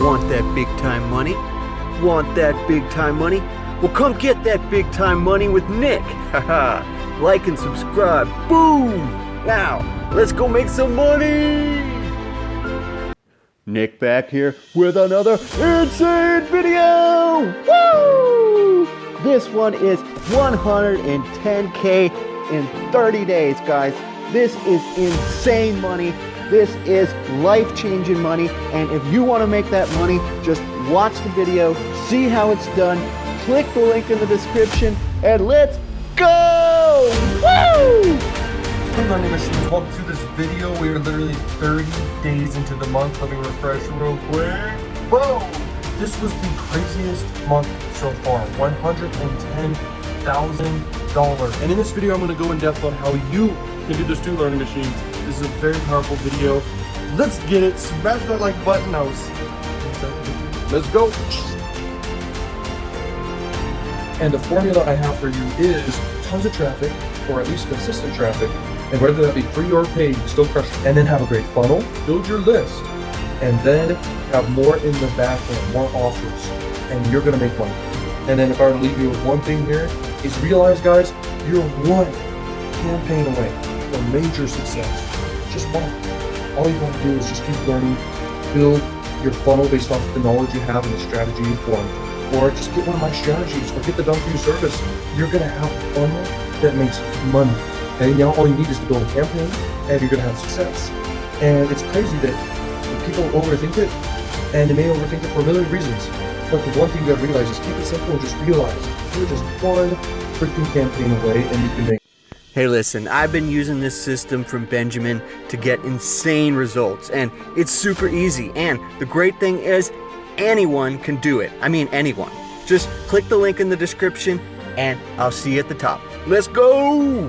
Want that big time money? Want that big time money? Well, come get that big time money with Nick. Haha. Like and subscribe. Boom! Now, let's go make some money! Nick back here with another insane video! Woo! This one is 110K in 30 days, guys. This is insane money. This is life-changing money. And if you want to make that money, just watch the video, see how it's done, click the link in the description, and let's go! Woo! Hey learning machines, welcome to this video. We are literally 30 days into the month. Let me refresh real quick. Whoa! This was the craziest month so far, $110,000. And in this video, I'm going to go in depth on how you can do this too, learning machines. This is a very powerful video. Let's get it. Smash that like button. Let's go. And the formula I have for you is tons of traffic, or at least consistent traffic, and whether that be free or paid, still crush it. And then have a great funnel, build your list, and then have more in the back end, more offers, and you're gonna make money. And then if I were to leave you with one thing here, is realize, guys, you're one campaign away from major success. Just one. All you want to do is just keep learning, build your funnel based off the knowledge you have and the strategy you formed. Or just get one of my strategies, or get the done for you service. You're gonna have a funnel that makes money. Okay, now all you need is to build a campaign, and you're gonna have success. And it's crazy that people overthink it, and they may overthink it for a million reasons. But the one thing you gotta realize is keep it simple and just realize you're just one freaking campaign away, and you can make. Hey listen, I've been using this system from Benjamin to get insane results, and it's super easy, and the great thing is anyone can do it. I mean anyone. Just click the link in the description and I'll see you at the top. Let's go!